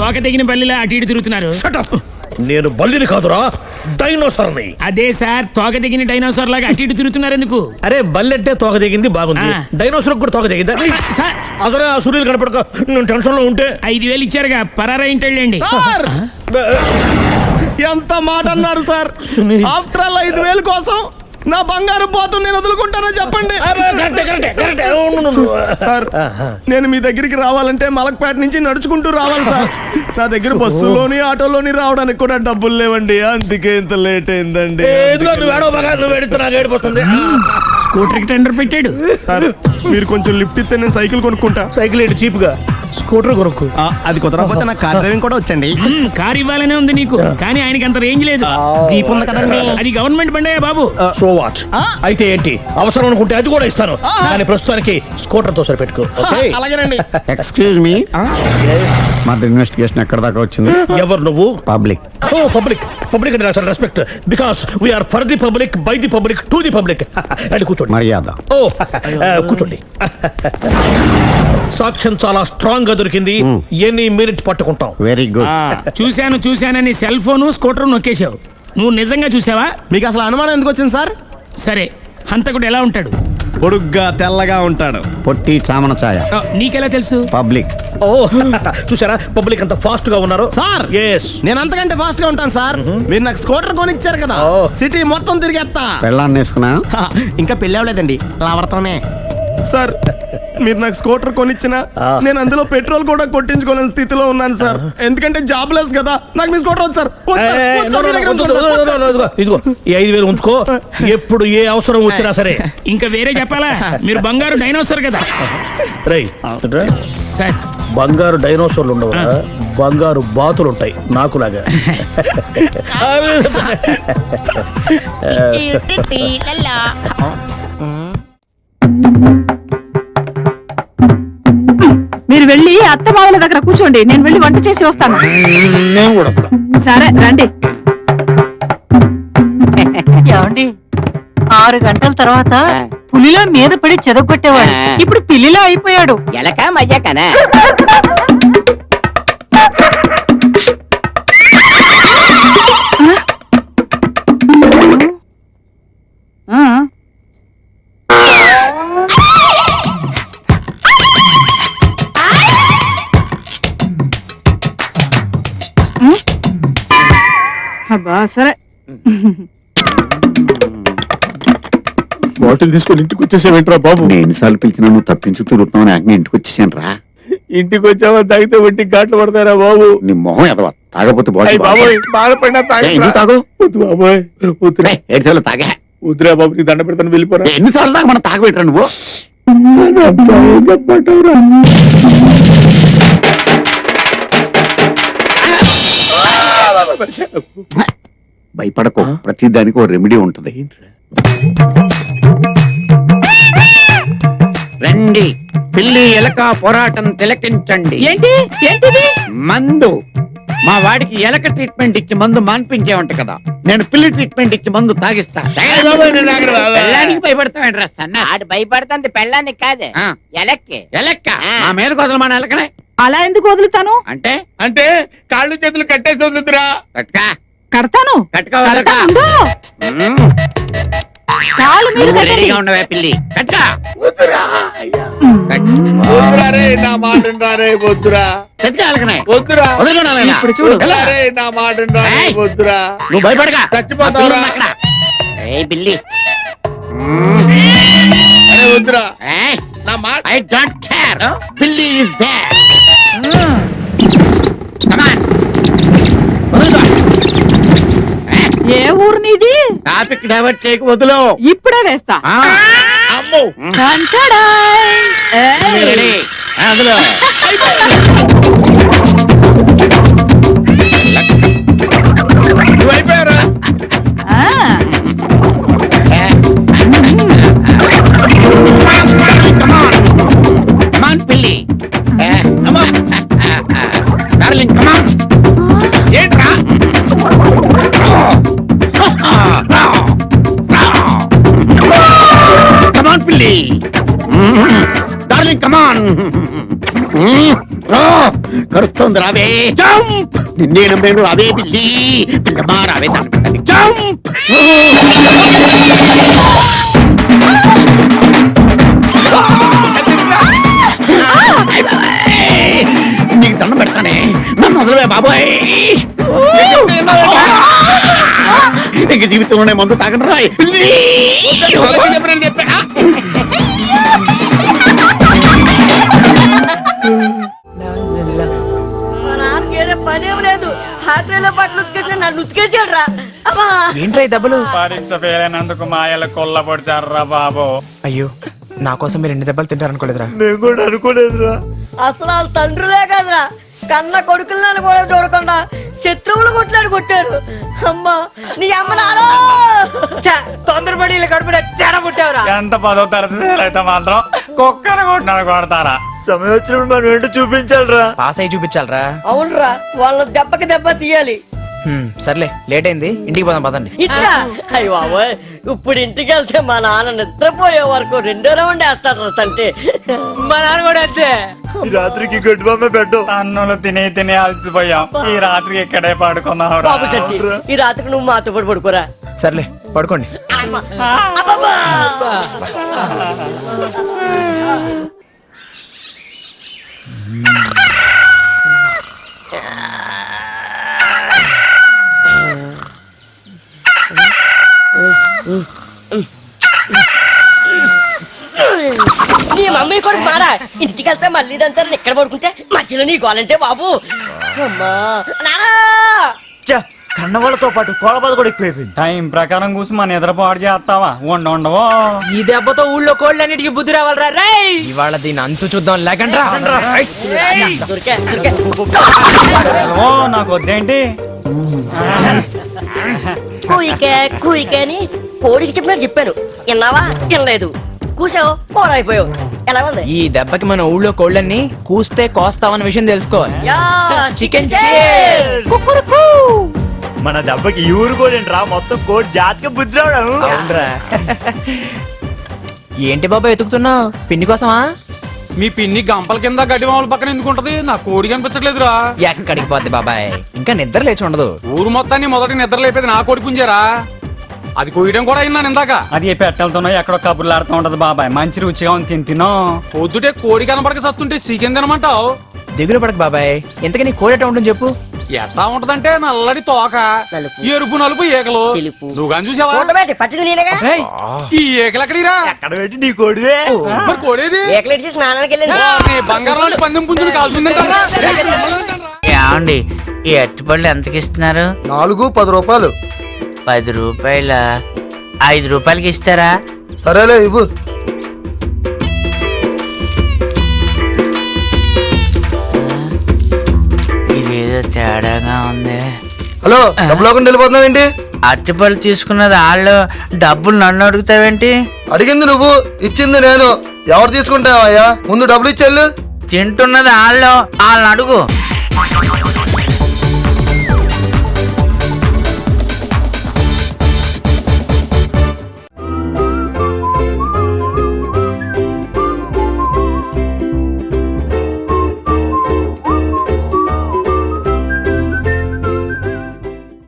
తోక తెగిన బల్లిలా అటు ఇటు తిరుగుతున్నారు? నేను బల్లిని కాదురా, డైనోసార్ని. అదే సార్, తోక తెగిన డైనోసార్ లాగా అటు ఇటు తిరుగుతున్నారు ఎందుకు? అరే బల్లెట్టే తోక తెగింది బాగుంది, డైనోసార్ కూడా తోక తెగిందా? అదరే ఆ సూర్యులు కనపడక నేను టెన్షన్ లో ఉంటే 5,000 ఇచ్చారుగా, పరారా ఇంటండి. ఎంత మాట అన్నారు సార్? ఆఫ్టర్ ఆల్ 5,000 కోసం నా బంగారు పోతు నేను వదులుకుంటానా చెప్పండి సార్. నేను మీ దగ్గరికి రావాలంటే మలక్పేట నుంచి నడుచుకుంటూ రావాలి సార్. నా దగ్గర బస్సులోని ఆటోలోని రావడానికి కూడా డబ్బులు లేవండి, అందుకే ఇంత లేట్ అయిందండి. స్కూటర్ కి టెండర్ పెట్టాడు సార్. మీరు కొంచెం లిఫ్ట్ ఇస్తే నేను సైకిల్ కొనుక్కుంటా. సైకిల్ ఏంటి చీప్ గా, స్కూటర్ కొనుక్కు. అది కుదరకపోతే నాకు కార్ డ్రైవింగ్ కూడా వచ్చండి. కార్ ఇవ్వాలనే ఉంది నీకు, కానీ ఆయనకి అంత రేంజ్ లేదు. జీప్ ఉంది కదండి. అది గవర్నమెంట్ బండయా బాబు. So what? అయితే ఏంటి, అవసరం అనుకుంటే అది కూడా ఇస్తాను, కానీ ప్రస్తుతానికి స్కూటర్ తో సరిపెట్టుకో. అలాగేనండి. ఎక్స్క్యూజ్ మీ, మా ఇన్వెస్టిగేషన్ ఎక్కడ దాకా వచ్చింది? ఎవరు నువ్వు? పబ్లిక్. ఓ పబ్లిక్. పబ్లిక్ అంటే నాకు respect, because we are for the public, by the public, to the public. అని కూర్చోండి. మర్యాద. ఓ కూర్చోండి. సాక్ష్యం చాలా స్ట్రాంగ్ గా దొరికింది, ఎనీ మినిట్ పట్టుకుంటాం. Very good. చూశానని సెల్ ఫోన్ స్కూటర్ నొక్కేశావు. నువ్వు నిజంగా చూసావా? మీకు అసలు అనుమానం ఎందుకు వచ్చింది సార్? సరే, హంతకుడు ఎలా ఉంటాడు? పొడుగ్గా తెల్లగా ఉంటాడు. పొట్టి చామన ఛాయ. నీకెలా తెలుసు? పబ్లిక్. ఓ చూసారా పబ్లిక్ అంత ఫాస్ట్ గా ఉన్నారు సార్. ఎస్, నేను అంతకంటే ఫాస్ట్ గా ఉంటాను సార్. మీరు నాకు స్కూటర్ కొనిచ్చారు కదా, సిటీ మొత్తం తిరిగేస్తా. పెళ్ళాన్ని వేసుకున్నా? ఇంకా పెళ్ళి అవ్వలేదండి, లావర్తోనే. సార్ మీరు నాకు స్కూటర్ కొనిచ్చిన నేను అందులో పెట్రోల్ కూడా కొట్టించుకోలేని స్థితిలో ఉన్నాను సార్. ఎందుకంటే జాబ్ లెస్ కదా, నాకు మీ స్కూటర్ వద్దు సార్. ఇదిగో ఈ 5,000 ఉంచుకో, ఎప్పుడు ఏ అవసరం వచ్చినా సరే. ఇంకా వేరే చెప్పాలా? మీరు బంగారు డైనోసార్ కదా. రై సార్, బంగారు డైనోసార్లు ఉండవు, బంగారు బాతులు ఉంటాయి నాకులాగా. మీరు వెళ్ళి అత్త మావుల దగ్గర కూర్చోండి, నేను వెళ్ళి వంట చేసి వస్తాను. సరే రండి. ఏమండి, 6 గంటల తర్వాత పులిలో మీద పడి చెదగొట్టేవాడు ఇప్పుడు పిల్లిలో అయిపోయాడు. ఎలక మయ్యాకనా? అబ్బా సరే, బాటిల్ తీసుకొని ఇంటికి వచ్చేసావేంట్రా బాబు? నేను ఎన్నిసార్లు పిలిచినా నువ్వు తప్పించు తిరుగుతున్నావు, నాకు ఇంటికి వచ్చేసాను రా. ఇంటికి వచ్చావా? తాగితే ఒంటి ఘాట్లు పడతారా బాబు? నీ మొహం ఎదవా, తాగపోతే బాబు బాధపడినా తాగు. బాబోయ్ ఏడు తాగా. వద్దురా బాబు, నీ దండ పెడతాను, వెళ్ళిపోరా. ఎన్నిసార్లు దాకా మనం తాగబెట్టరా నువ్వు? భయపడకు, ప్రతి దానికి ఓ రెమెడీ ఉంటది. రండి, పిల్లి ఎలక పోరాటం తిలకించండి. ఏంటి ఏంటిది? మందు. మా వాడికి ఎలక ట్రీట్మెంట్ ఇచ్చి మందు మాన్పించేవంట కదా, నేను పిల్లి ట్రీట్మెంట్ ఇచ్చి మందు తాగిస్తా. పెళ్ళానికి భయపడతావేంట్రా సన్న? ఆడు భయపడుతుంది పెళ్ళానికి కాదు, ఎలక్కి. ఎలక్క నా మీద వదల మన ఎలకనే. అలా ఎందుకు వదులుతాను? అంటే అంటే కాళ్ళు చేతులు కట్టేసి వదులుతురా. కట్టుకా. కడతాను. కట్టుకోవాలి. కాలు మీరు రెడీగా ఉండవే పిల్లి. కట్టుకా. నా మాట వద్దురా. వద్దురా. ఇప్పుడు చూడు. నా మాట వద్దురా. నువ్వు భయపడగా చచ్చిపోతావురా. పిల్లి వద్దురా. నా మాట. I don't care. పిల్లి ఇస్ దేర్. Come on. ఏ ఊరు నీది? టాపిక్ డైవర్ట్ చేయకు, వదులు. ఇప్పుడే వేస్తా. అమ్మో. వదులు. నువ్వు అయిపోయారా? పిల్లి డార్లింగ్, కమ్ ఆన్. ఏంట్రా? Come on, Billy. Darling, come on. కరుస్తోంది రావే జంప్ నేను రావే పిల్లి పిల్లమా రావే జంప్ నీకు దండం పెడతానే నన్ను వదలవే బాబాయ్ ఇంక జీవితంలోనే మందు తాగండి రాయ్ పనేం లేదు హాస్టల్లో పట్ల ఉతికేసి నన్ను ఉతికేసాడు రా అమ్మా. ఏంట్రా ఈ దెబ్బలు? పరీక్ష ఫెయిల్ అయినందుకు మాయల కొల్లబడతారా బాబు. అయ్యో నా కోసం మీరు ఎన్ని దెబ్బలు తింటారనుకోలేదురా. మేము కూడా అనుకోలేదురా. అసలు వాళ్ళ తండ్రులే కదరా కన్న కొడుకులను కూడా చూడకుండా శత్రువులు కొట్లాడు కొట్టారు. అమ్మా నీ అమ్మ నాలో తొందరపడి ఇలా కడుపున చెడబుట్టావురా. ఎంత 10వ తరగతి ఫెయిల్ అయితే మాత్రం కుక్కను కొట్టినాడు కొడతారా? సమయం వచ్చినప్పుడు మనం ఏంటో చూపించాలిరా. పాస్ అయ్యి చూపించాలరా. అవునరా వాళ్ళ దెబ్బకి దెబ్బ తీయాలి. సర్లే లేట్ అయింది, ఇంటికి పోదాం పదండి. ఇట్లా అయ్యి బాబోయ్ ఇప్పుడు ఇంటికి వెళ్తే మా నాన్న నిద్రపోయే వరకు 2వ రౌండ్ వేస్తాడు తంటే. మా నాన్న కూడా అంతే. ఈ రాత్రికి గడ్డి బొమ్మ పెట్టు. అన్నులు తిని అలసిపోయాం. ఈ రాత్రికి ఇక్కడే పడుకున్నాం. బాబు చచ్చి ఈ రాత్రికి నువ్వు మాతో పాటు పడుకోరా. సర్లే పడుకోండి. నీ మమ్మీ కూడా మారా ఇంటికి వెళ్తే మళ్ళీ ఇదంతా ఎక్కడ పడుకుంటే మధ్యలో నీ గోలంటే బాబు. అమ్మా నానా కన్నవాళ్ళతో పాటు కోడబాద కూడా ఎక్కువైపోయింది. టైం ప్రకారం కూసి మన నిద్రపాటు చేస్తావా? ఉండవో ఈ దెబ్బతో ఊళ్ళో కోళ్ళన్నిటికీ బుద్ధి రావాలరా రేయ్. ఇవాళ దీని అంతు చూద్దాం లేకండ్రా. దొరికే నాకు వద్దేంటి? కూయికే అని కోడికి చెప్పినట్టు చెప్పాను. విన్నావా? వినలేదు. కూసావు కూర అయిపోయావు. ఎలా ఉంది? ఈ దెబ్బకి మన ఊళ్ళో కోళ్ళన్ని కూస్తే కోస్తామన్న విషయం తెలుసుకోవాలి. చికెన్ మన దెబ్బకి ఈ ఊరు కూడా రా మొత్తం కోడి జాతికి బుద్ధి రావడం. అవునరా. ఏంటి బాబా వెతుకుతున్నావు? పిన్ని కోసమా? మీ పిన్ని గంపల కింద గడ్డి మామూలు పక్కన ఎందుకుంటది? నా కోడి కనిపించట్లేదురా. ఎక్కడికి పోద్ది బాబాయ్, ఇంకా నిద్ర లేచి ఉండదు. ఊరు మొత్తాన్ని మొదటి నిద్ర లేపేది నా కోడి పుంజారా. అది కోయడం కూడా అయినాను ఇందాక. అది పెట్టెలతోనో ఎక్కడో కబుర్లు ఆడుతూ ఉంటది బాబాయ్. మంచి రుచిగా ఉంది తినో. పొద్దుటే కోడి కనపడక సత్తుంటే చికెన్ తినమంటావు. దిగులు పడక బాబాయ్, ఇంతకీ నీ కోడట ఉంటుంది చెప్పు. ఎట్లా ఉంటదంటే నల్లడి తోక, ఎరుపు నలుపు ఏకలు. నువ్వు కానీ చూసావా? పట్టింది నేనేగా. ఈ ఏకలు ఎక్కడిరా? ఎక్కడ పెట్టి నీ కోడివే. మరి కోడేది? ఏకలెట్టి స్నానానికి వెళ్ళింది. బంగారం లాంటి పందెం పుంజుని కాల్చుందంటారా? ఏమండి ఈ అరటిపళ్ళు ఎంతకి ఇస్తున్నారు? 4 10 రూపాయలు. 10 రూపాయల 5 రూపాయలకి ఇస్తారా? సరేలే ఇవ్వు. ఇదేదో తేడాగా ఉంది. హలో డబ్బులు వెళ్ళిపోతున్నావు ఏంటి? అరటిపళ్ళు తీసుకున్నది వాళ్ళు, డబ్బులు నన్ను అడుగుతావేంటి? అడిగింది నువ్వు, ఇచ్చింది నేను. ఎవరు తీసుకుంటావయ్యా? ముందు డబ్బులు ఇచ్చేళ్ళు. తింటున్నది వాళ్ళు, వాళ్ళని అడుగు.